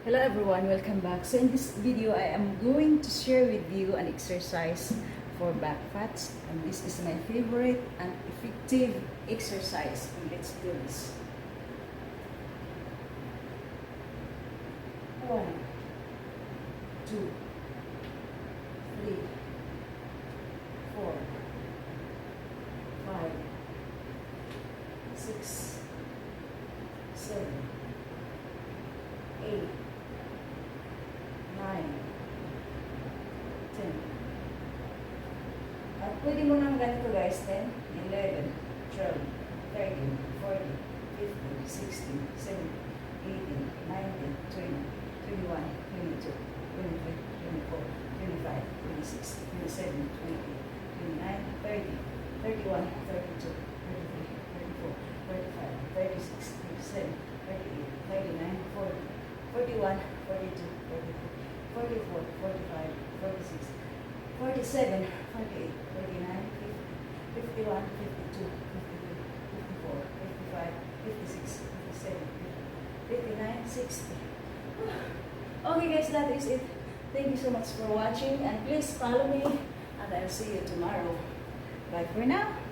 Hello everyone, welcome back. So in this video, I am going to share with you an exercise for back fats. And this is my favorite and effective exercise. And let's do this. 1, 2, 3, 4, 5, 6, 7, 8, 9, 10. At pwede mo nang ganito guys, 10, 11, 12, 13, 14, 15, 16, 17, 18, 19, 20, 21, 22, 23, 24, 25, 26, 27, 28, 29, 30, 31, 32, 33, 34, 35, 36, 37, 38, 39, 40, 41, 42, 43, 44, 45, 46, 47, 48, 49, 50, 51, 52, 53, 54, 55, 56, 57, 59, 60. Okay guys, that is it. Thank you so much for watching and please follow me and I'll see you tomorrow. Bye for now.